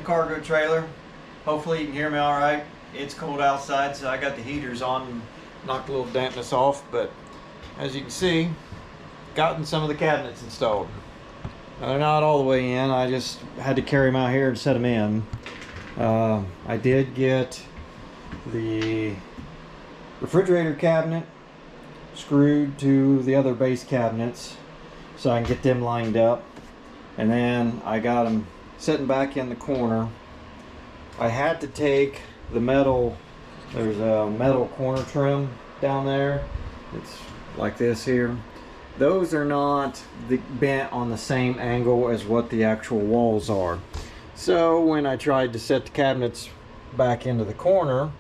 cargo trailer. Hopefully you can hear me all right. It's cold outside, so I got the heaters on, knocked a little dampness off, but as you can see, gotten some of the cabinets installed. Now, they're not all the way in. I just had to carry them out here and set them in. I did get the refrigerator cabinet screwed to the other base cabinets so I can get them lined up, and then I got them sitting back in the corner. I had to take the metal, there's a metal corner trim down there, it's like this here. Those are not bent on the same angle as what the actual walls are. So when I tried to set the cabinets back into the corner,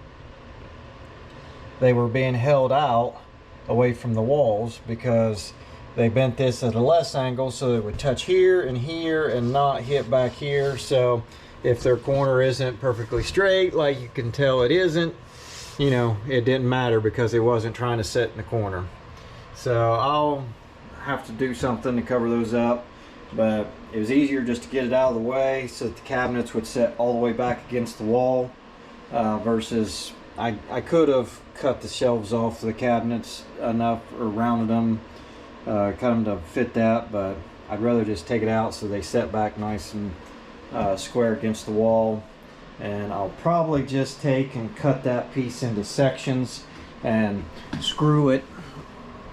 they were being held out away from the walls because they bent this at a less angle so it would touch here and not hit back here. So if their corner isn't perfectly straight, like you can tell it isn't, you know, it didn't matter because it wasn't trying to sit in the corner. So I'll have to do something to cover those up, but it was easier just to get it out of the way so that the cabinets would sit all the way back against the wall, versus I could have cut the shelves off the cabinets enough or rounded them, cut them to fit that, but I'd rather just take it out so they set back nice and square against the wall. And I'll probably just take and cut that piece into sections and screw it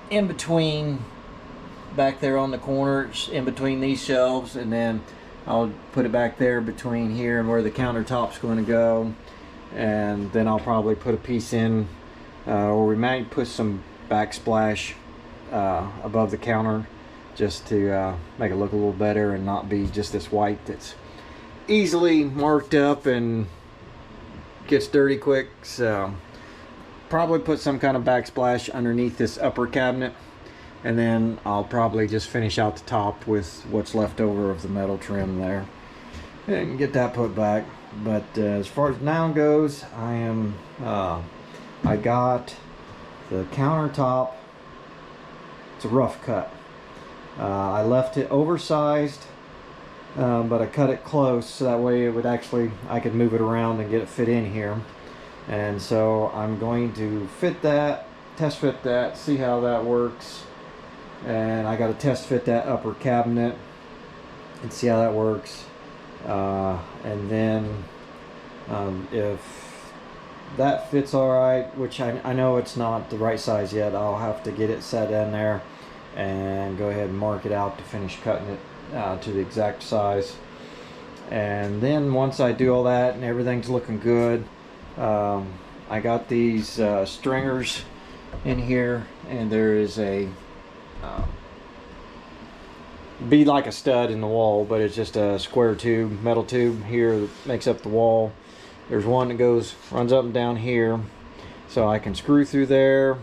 in between, back there on the corners in between these shelves, and then I'll put it back there between here and where the countertop's going to go. And then I'll probably put a piece in, or we might put some backsplash above the counter just to make it look a little better and not be just this white that's easily marked up and gets dirty quick. So probably put some kind of backsplash underneath this upper cabinet, and then I'll probably just finish out the top with what's left over of the metal trim there and get that put back. But as far as now goes, I got the countertop. It's a rough cut. I left it oversized, but I cut it close so that way it would actually, I could move it around and get it fit in here. And so I'm going to fit that, test fit that, see how that works. And I got to test fit that upper cabinet and see how that works. And then if that fits all right, which I know it's not the right size yet, I'll have to get it set in there and go ahead and mark it out to finish cutting it to the exact size. And then once I do all that and everything's looking good, I got these stringers in here, and there is a be like a stud in the wall, but it's just a square tube, metal tube here that makes up the wall. There's one that runs up and down here, so I can screw through there,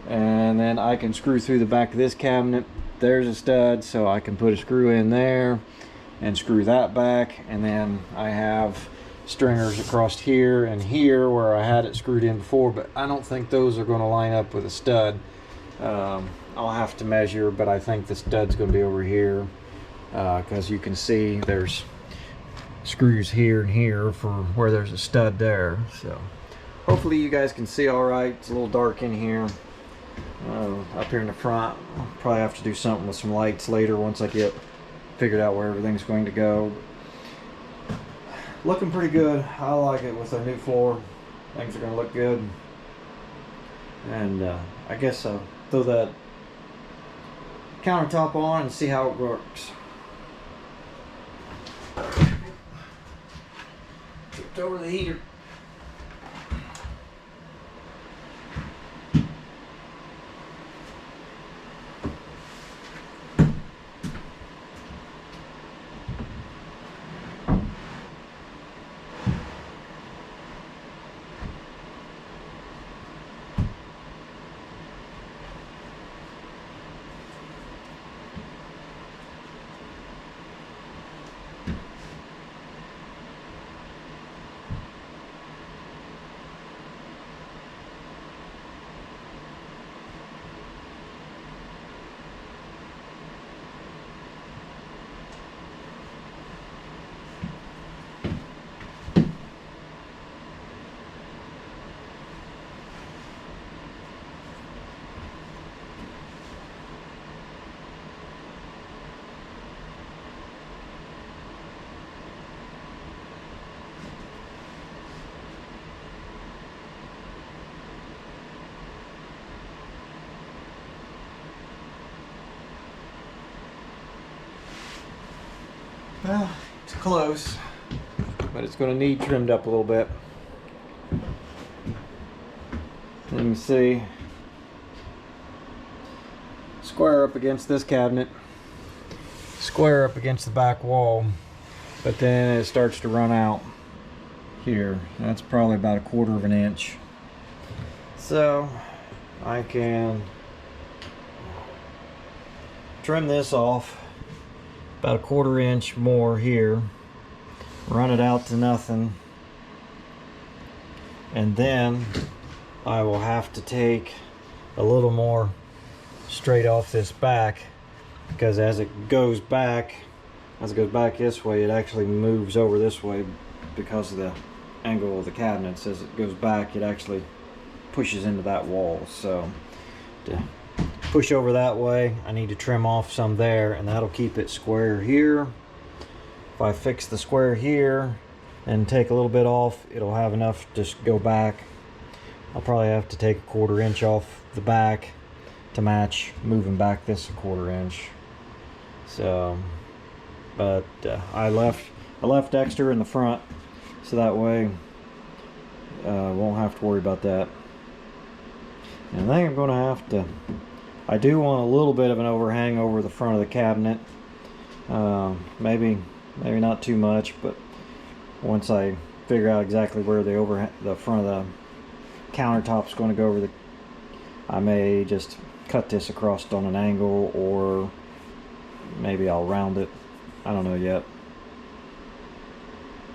and then I can screw through the back of this cabinet. There's a stud, so I can put a screw in there and screw that back. And then I have stringers across here and here where I had it screwed in before, but I don't think those are going to line up with a stud. I'll have to measure, but I think the stud's going to be over here, because you can see there's screws here and here for where there's a stud there. So hopefully you guys can see all right. It's a little dark in here. Up here in the front, I'll probably have to do something with some lights later once I get figured out where everything's going to go. Looking pretty good. I like it with our new floor. Things are going to look good. And I guess I'll throw that countertop on and see how it works. Tripped over the heater. Well, it's close, but it's going to need trimmed up a little bit. Let me see. Square up against this cabinet, square up against the back wall, but then it starts to run out here. That's probably about 1/4 of an inch. So I can trim this off about 1/4 inch more here, run it out to nothing, and then I will have to take a little more straight off this back, because as it goes back this way, it actually moves over this way because of the angle of the cabinets. As it goes back, it actually pushes into that wall. So to push over that way, I need to trim off some there, and that'll keep it square here. If I fix the square here and take a little bit off, it'll have enough to go back. I'll probably have to take 1/4 inch off the back to match moving back this 1/4 inch. So, but I left extra in the front, so that way won't have to worry about that. And I think I'm going to have to, I do want a little bit of an overhang over the front of the cabinet. Maybe not too much, but once I figure out exactly where the front of the countertop's going to go over, I may just cut this across on an angle, or maybe I'll round it. I don't know yet.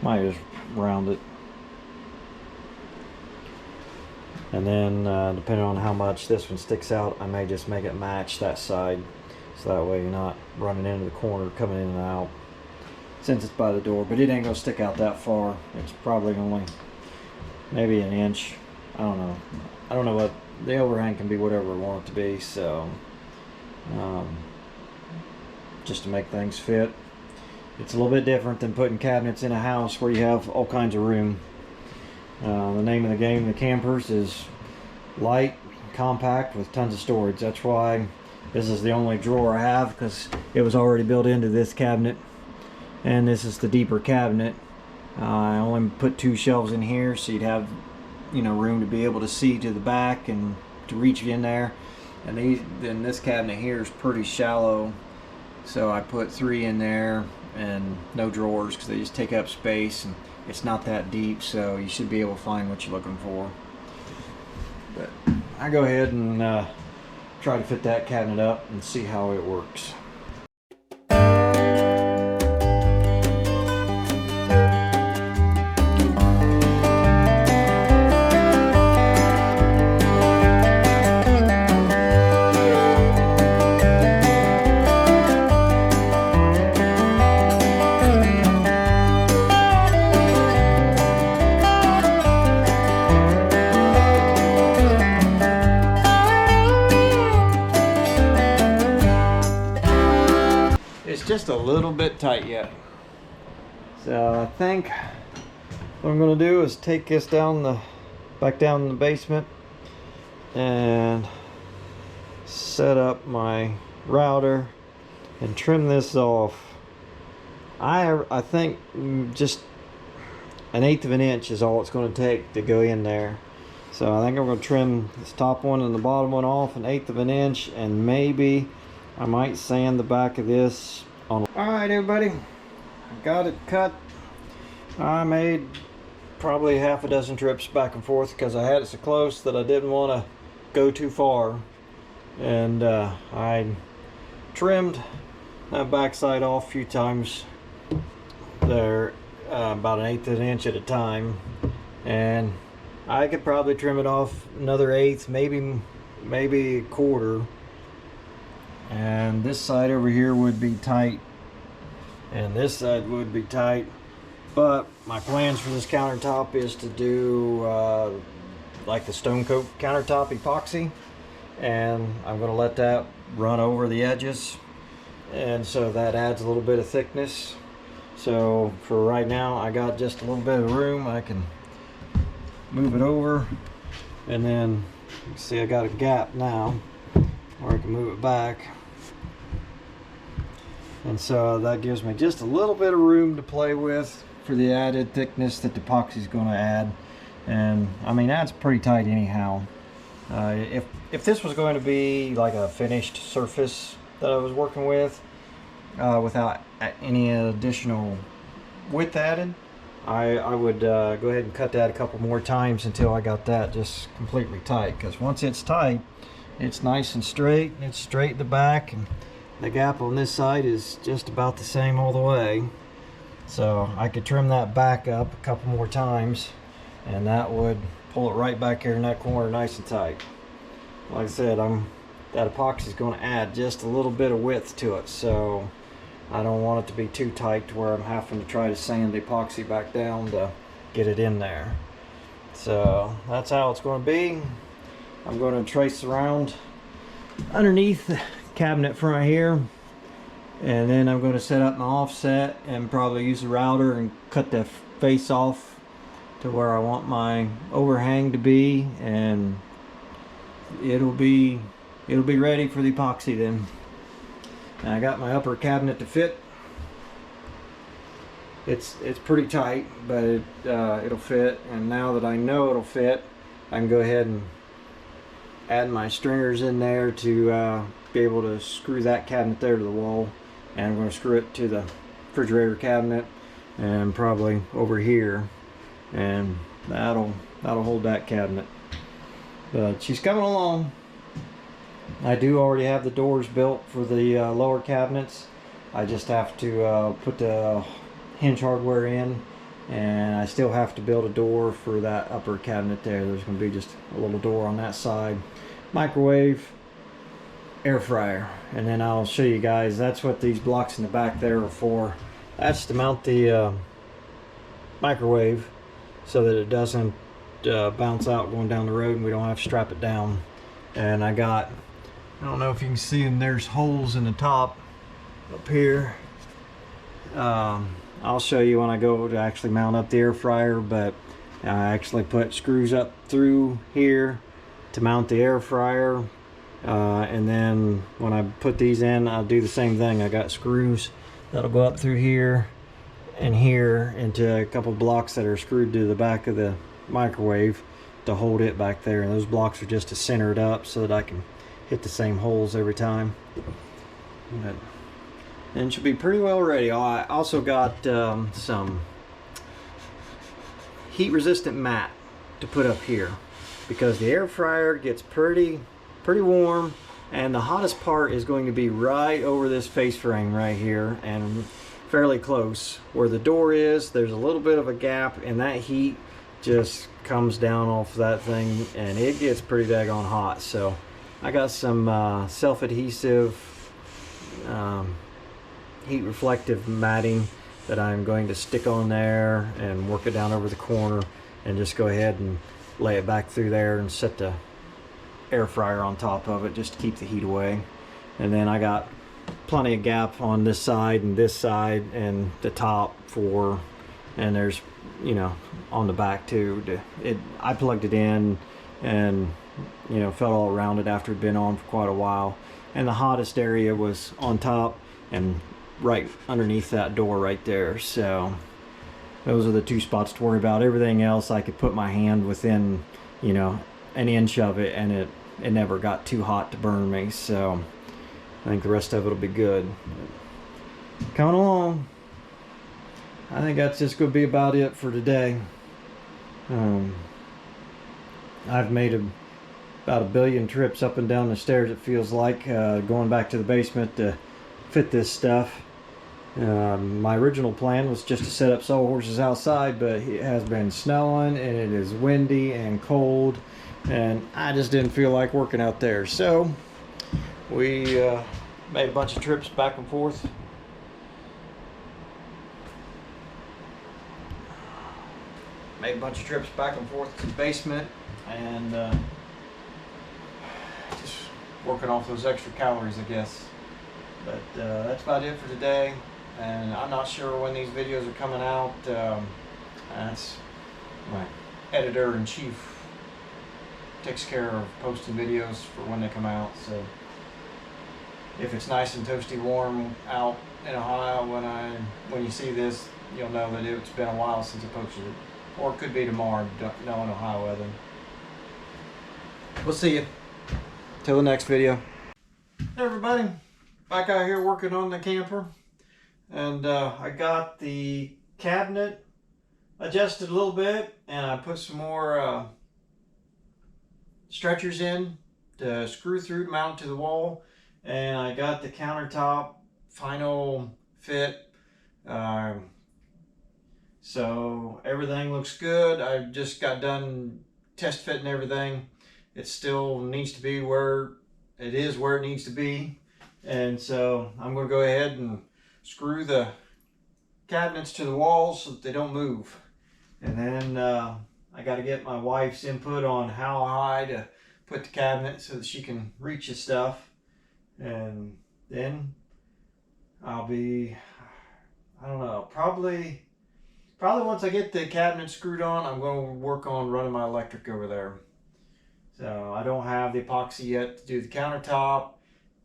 Might just round it. And then depending on how much this one sticks out, I may just make it match that side, so that way you're not running into the corner, coming in and out, since it's by the door. But it ain't gonna stick out that far. It's probably only maybe an inch. I don't know what the overhang can be, whatever I want it to be. So just to make things fit. It's a little bit different than putting cabinets in a house where you have all kinds of room. The name of the game, the campers, is light, compact, with tons of storage. That's why this is the only drawer I have, because it was already built into this cabinet, and this is the deeper cabinet. I only put 2 shelves in here, so you'd have, room to be able to see to the back and to reach in there. And then this cabinet here is pretty shallow, so I put 3 in there and no drawers, because they just take up space, and it's not that deep, so you should be able to find what you're looking for. But I go ahead and try to fit that cabinet up and see how it works. Just a little bit tight yet, so I think what I'm going to do is take this back down in the basement and set up my router and trim this off. I think just 1/8 of an inch is all it's going to take to go in there. So I think I'm going to trim this top one and the bottom one off 1/8 of an inch, and maybe I might sand the back of this. Alright everybody, I got it cut. I made probably 6 trips back and forth, because I had it so close that I didn't want to go too far. And I trimmed that backside off a few times there, about 1/8 of an inch at a time. And I could probably trim it off another 1/8, maybe 1/4. And this side over here would be tight, and this side would be tight. But my plans for this countertop is to do like the stone coat countertop epoxy, and I'm going to let that run over the edges, and so that adds a little bit of thickness. So for right now, I got just a little bit of room. I can move it over, and then you see I got a gap now where I can move it back. And so that gives me just a little bit of room to play with for the added thickness that the epoxy is going to add. And I mean, that's pretty tight anyhow. If this was going to be like a finished surface that I was working with, without any additional width added, I would go ahead and cut that a couple more times until I got that just completely tight. Because once it's tight, it's nice and straight, and it's straight in the back, and the gap on this side is just about the same all the way. So I could trim that back up a couple more times, and that would pull it right back here in that corner nice and tight. Like I said, that epoxy is going to add just a little bit of width to it, so I don't want it to be too tight to where I'm having to try to sand the epoxy back down to get it in there. So that's how it's going to be. I'm going to trace around underneath the cabinet front here, and then I'm going to set up my offset and probably use the router and cut the face off to where I want my overhang to be, and it'll be ready for the epoxy then. And I got my upper cabinet to fit. It's pretty tight, but it'll fit. And now that I know it'll fit, I can go ahead and add my stringers in there to be able to screw that cabinet there to the wall. And I'm going to screw it to the refrigerator cabinet and probably over here, and that'll hold that cabinet. But she's coming along. I do already have the doors built for the lower cabinets. I just have to put the hinge hardware in, and I still have to build a door for that upper cabinet there. There's going to be just a little door on that side. Microwave, air fryer, and then I'll show you guys. That's what these blocks in the back there are for. That's to mount the microwave so that it doesn't bounce out going down the road, and we don't have to strap it down. And I don't know if you can see them, there's holes in the top up here. I'll show you when I go to actually mount up the air fryer, but I actually put screws up through here to mount the air fryer, and then when I put these in, I'll do the same thing. I got screws that'll go up through here and here into a couple blocks that are screwed to the back of the microwave to hold it back there, and those blocks are just to center it up so that I can hit the same holes every time. But then it should be pretty well ready. I also got some heat resistant mat to put up here, because the air fryer gets pretty warm, and the hottest part is going to be right over this face frame right here, and fairly close where the door is. There's a little bit of a gap, and that heat just comes down off that thing, and it gets pretty daggone hot. So I got some self-adhesive heat reflective matting that I'm going to stick on there and work it down over the corner, and just go ahead and lay it back through there and set the air fryer on top of it just to keep the heat away. And then I got plenty of gap on this side and and the top and there's, you know, on the back too. I plugged it in and, you know, felt all around it after it'd been on for quite a while. And the hottest area was on top and right underneath that door right there. So those are the two spots to worry about. Everything else I could put my hand within, you know, an inch of it, and it never got too hot to burn me. So I think the rest of it will be good. Coming along. I think that's just going to be about it for today. I've made about 1 billion trips up and down the stairs, it feels like, going back to the basement to fit this stuff. My original plan was just to set up sawhorses outside, but it has been snowing and it is windy and cold, and I just didn't feel like working out there. So we made a bunch of trips back and forth. Made a bunch of trips back and forth to the basement, and just working off those extra calories, I guess. But that's about it for today, and I'm not sure when these videos are coming out. That's my editor-in-chief takes care of posting videos for when they come out. So if it's nice and toasty warm out in Ohio when you see this, you'll know that it's been a while since I posted it. Or it could be tomorrow, knowing Ohio weather. We'll see you. Till the next video. Hey everybody, back out here working on the camper. And I got the cabinet adjusted a little bit, and I put some more stretchers in to screw through to mount to the wall. And I got the countertop final fit. So everything looks good. I just got done test fitting everything. It still needs to be where it needs to be. And so I'm going to go ahead and screw the cabinets to the walls so that they don't move. And then I got to get my wife's input on how high to put the cabinet so that she can reach the stuff. And then I'll be, I don't know, probably once I get the cabinet screwed on, I'm going to work on running my electric over there. So I don't have the epoxy yet to do the countertop,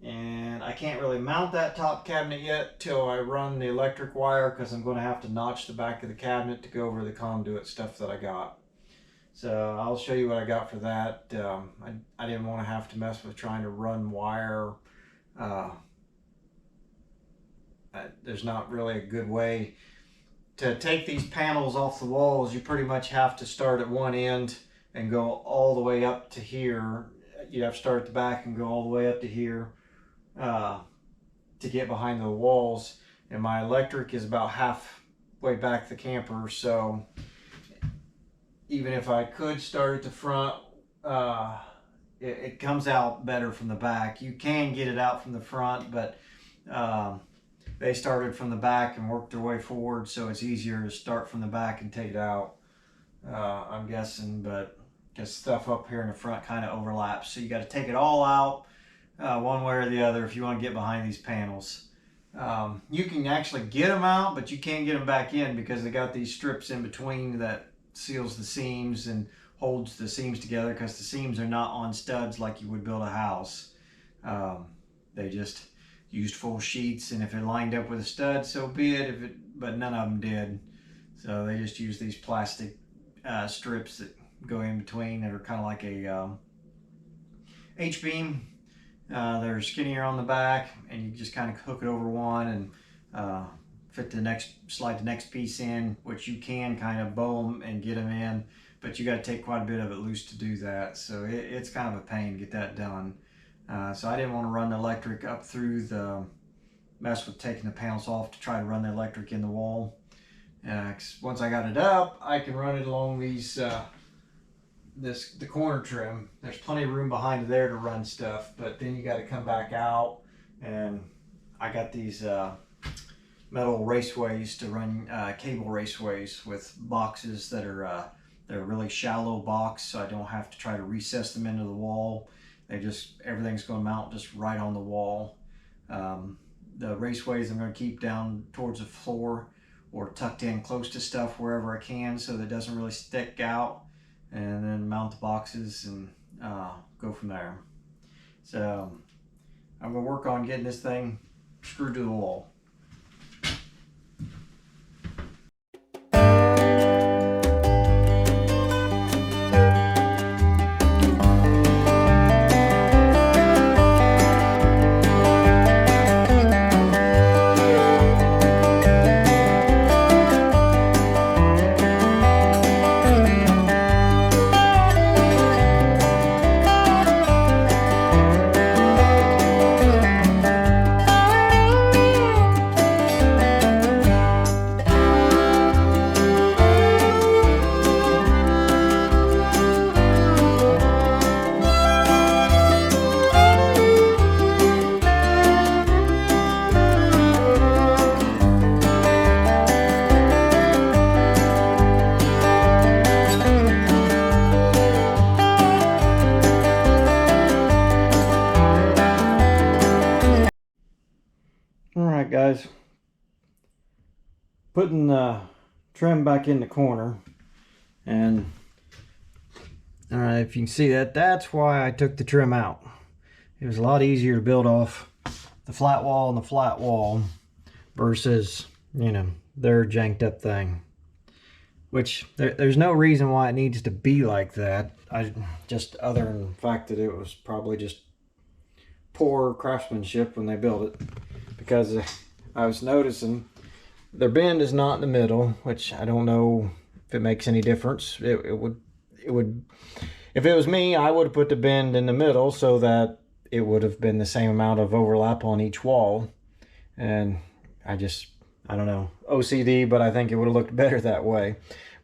and I can't really mount that top cabinet yet till I run the electric wire, because I'm going to have to notch the back of the cabinet to go over the conduit stuff that I got. So I'll show you what I got for that. I didn't want to have to mess with trying to run wire. There's not really a good way to take these panels off the walls. You pretty much have to start at one end and go all the way up to here. You have to start at the back and go all the way up to here to get behind the walls. And my electric is about halfway back the camper, so even if I could start at the front, it comes out better from the back. You can get it out from the front, but they started from the back and worked their way forward, so it's easier to start from the back and take it out, I'm guessing. But because stuff up here in the front kind of overlaps, so you got to take it all out one way or the other if you want to get behind these panels. You can actually get them out, but you can't get them back in because they got these strips in between that seals the seams and holds the seams together, because the seams are not on studs like you would build a house. They just used full sheets, and if it lined up with a stud, so be it. But none of them did. So they just use these plastic strips that go in between that are kind of like a H-beam. They're skinnier on the back, and you just kind of hook it over one and slide the next piece in, which you can kind of bow them and get them in, but you got to take quite a bit of it loose to do that. So it's kind of a pain to get that done. So I didn't want to run the electric up through the mess with taking the panels off to try to run the electric in the wall. 'Cause once I got it up, I can run it along these the corner trim. There's plenty of room behind there to run stuff, but then you got to come back out, and I got these metal raceways to run cable raceways with boxes that are they're really shallow box, so I don't have to try to recess them into the wall. Everything's going to mount just right on the wall. The raceways I'm going to keep down towards the floor or tucked in close to stuff wherever I can, so that it doesn't really stick out, and then mount the boxes and go from there. So I'm going to work on getting this thing screwed to the wall. Alright guys, putting the trim back in the corner, and alright, if you can see that's why I took the trim out. It was a lot easier to build off the flat wall and the flat wall versus, you know, their janked up thing. Which there's no reason why it needs to be like that. I just, other than the fact that it was probably just poor craftsmanship when they built it. Because I was noticing their bend is not in the middle, which I don't know if it makes any difference. It would, if it was me, I would have put the bend in the middle so that it would have been the same amount of overlap on each wall. And I don't know, OCD, but I think it would have looked better that way.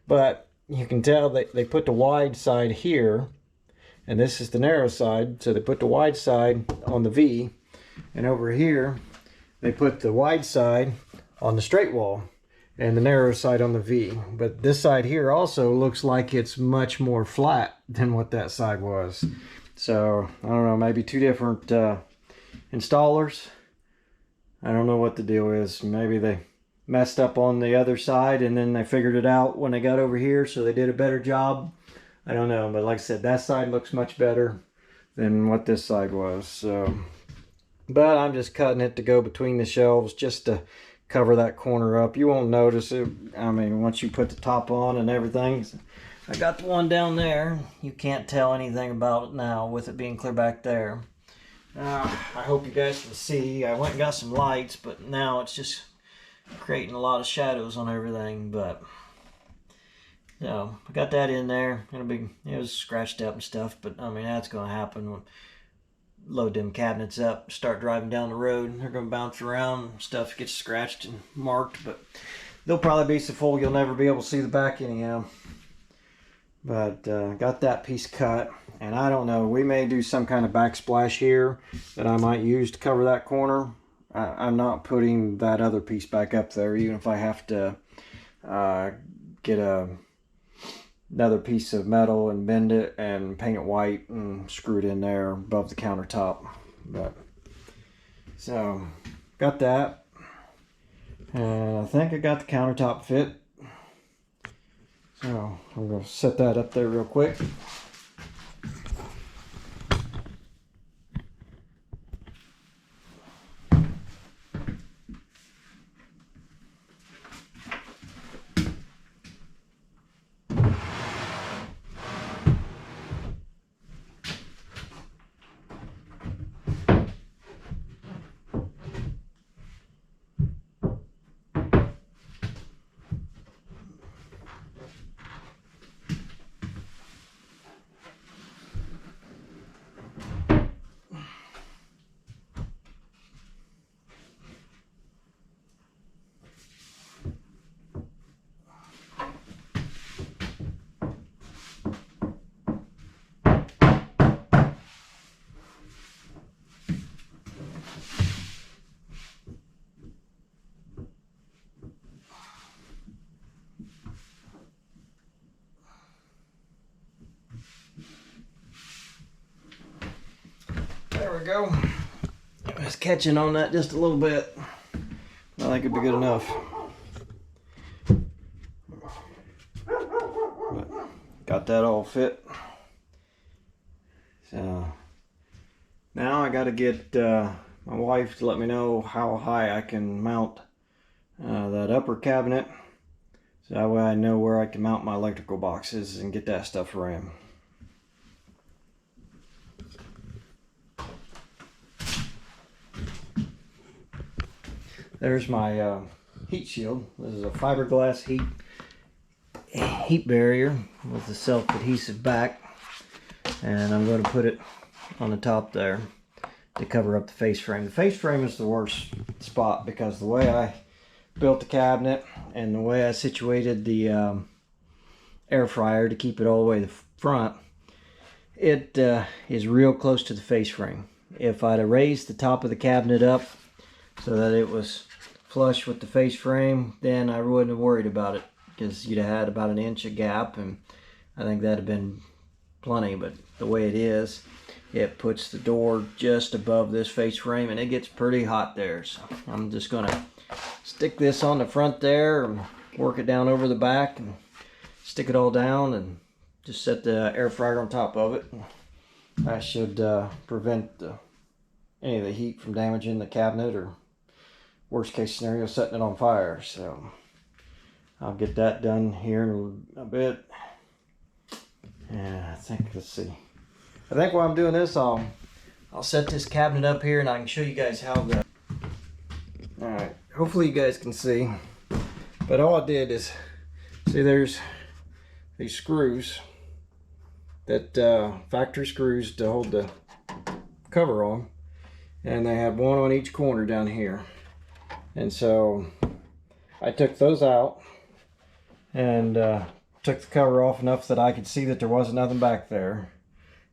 But you can tell they put the wide side here, and this is the narrow side. So they put the wide side on the V, and over here, they put the wide side on the straight wall and the narrow side on the V. But this side here also looks like it's much more flat than what that side was. So I don't know, maybe two different installers. I don't know what the deal is. Maybe they messed up on the other side and then they figured it out when they got over here, so they did a better job. I don't know, but like I said, that side looks much better than what this side was. So, but I'm just cutting it to go between the shelves just to cover that corner up. You won't notice it. I mean, once you put the top on and everything. I got the one down there. You can't tell anything about it now with it being clear back there. I hope you guys can see. I went and got some lights, but now it's just creating a lot of shadows on everything. But so I got that in there. It was scratched up and stuff, but I mean, that's going to happen when load them cabinets up, start driving down the road. They're going to bounce around, stuff gets scratched and marked, but they'll probably be so full you'll never be able to see the back anyhow. But got that piece cut, and I don't know, we may do some kind of backsplash here that I might use to cover that corner. I'm not putting that other piece back up there, even if I have to get another piece of metal and bend it and paint it white and screw it in there above the countertop. But so got that, and I think I got the countertop fit. So I'm going to set that up there real quick. There we go. I was catching on that just a little bit. I think it'd be good enough. But got that all fit. So now I got to get my wife to let me know how high I can mount that upper cabinet. So that way I know where I can mount my electrical boxes and get that stuff ran. There's my heat shield. This is a fiberglass heat barrier with the self-adhesive back, and I'm going to put it on the top there to cover up the face frame. The face frame is the worst spot because the way I built the cabinet and the way I situated the air fryer to keep it all the way to the front, it is real close to the face frame. If I'd have raised the top of the cabinet up so that it was flush with the face frame, then I wouldn't have worried about it, because you'd have had about an inch of gap, and I think that'd have been plenty. But the way it is, it puts the door just above this face frame, and it gets pretty hot there. So I'm just gonna stick this on the front there and work it down over the back and stick it all down and just set the air fryer on top of it. That should prevent the any of the heat from damaging the cabinet, or worst case scenario, setting it on fire. So I'll get that done here in a bit. Yeah, let's see. I think while I'm doing this, I'll set this cabinet up here and I can show you guys how the... Alright, hopefully you guys can see. But all I did is, see there's these screws, that factory screws to hold the cover on. And they have one on each corner down here. And so I took those out and took the cover off enough that I could see that there wasn't nothing back there.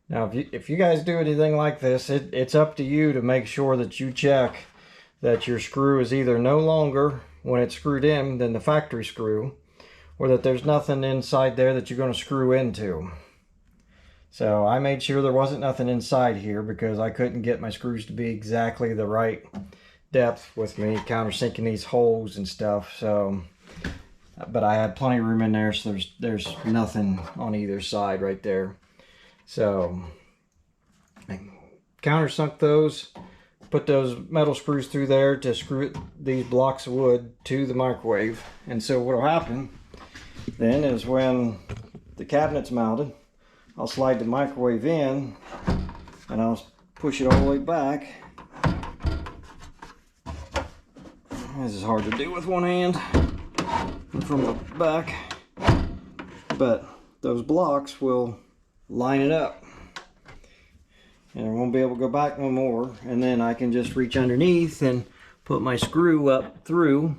Now, if you guys do anything like this, it's up to you to make sure that you check that your screw is either no longer, when it's screwed in, than the factory screw, or that there's nothing inside there that you're going to screw into. So I made sure there wasn't nothing inside here because I couldn't get my screws to be exactly the right depth with me countersinking these holes and stuff. So, but I had plenty of room in there, so there's nothing on either side right there. So I countersunk those, put those metal screws through there to screw these blocks of wood to the microwave. And so what will happen then is when the cabinet's mounted, I'll slide the microwave in and I'll push it all the way back. This is hard to do with one hand from the back, but those blocks will line it up and I won't be able to go back no more. And then I can just reach underneath and put my screw up through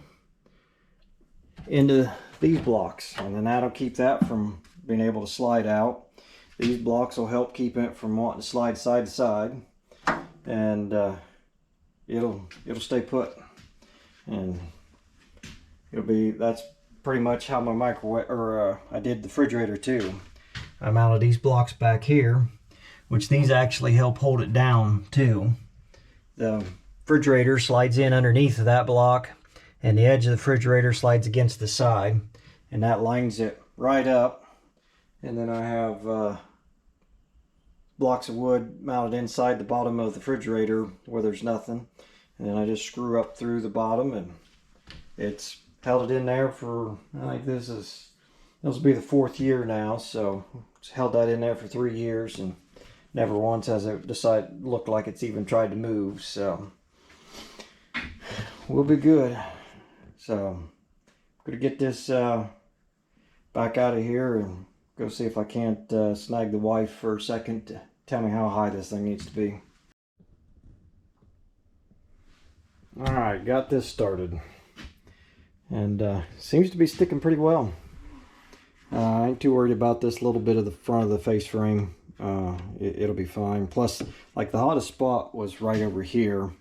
into these blocks, and then that'll keep that from being able to slide out. These blocks will help keep it from wanting to slide side to side, and it'll stay put. And that's pretty much how my microwave, or I did the refrigerator too. I mounted these blocks back here, which these actually help hold it down too. The refrigerator slides in underneath of that block, and the edge of the refrigerator slides against the side, and that lines it right up. And then I have blocks of wood mounted inside the bottom of the refrigerator where there's nothing, and then I just screw up through the bottom, and it's held it in there for, I think this will be the 4th year now, so it's held that in there for 3 years, and never once has it looked like it's even tried to move. So we'll be good. So I'm gonna get this back out of here and go see if I can't snag the wife for a second to tell me how high this thing needs to be. Alright, got this started, and seems to be sticking pretty well. I ain't too worried about this little bit of the front of the face frame. It'll be fine. Plus, like, the hottest spot was right over here,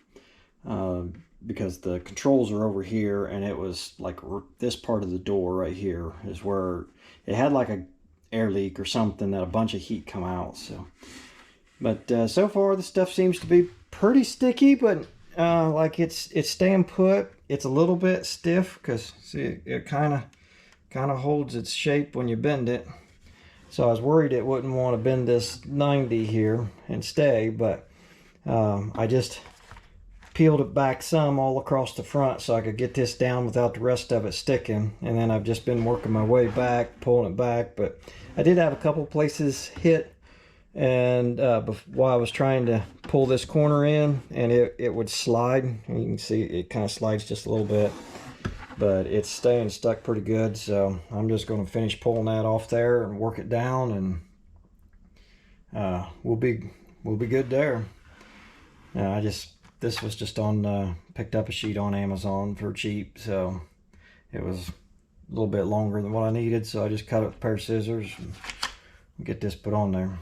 because the controls are over here, and it was like this part of the door right here is where it had like a air leak or something that a bunch of heat come out. So, but so far the stuff seems to be pretty sticky, but like it's staying put. It's a little bit stiff because see, it kind of holds its shape when you bend it. So I was worried it wouldn't want to bend this 90 here and stay, but I just peeled it back some all across the front so I could get this down without the rest of it sticking. And then I've just been working my way back, pulling it back. But I did have a couple places hit, and while I was trying to pull this corner in, and it would slide. And you can see it kind of slides just a little bit, but it's staying stuck pretty good. So I'm just going to finish pulling that off there and work it down, and we'll be good there. This was just on, picked up a sheet on Amazon for cheap, so it was a little bit longer than what I needed, so I just cut it with a pair of scissors and get this put on there.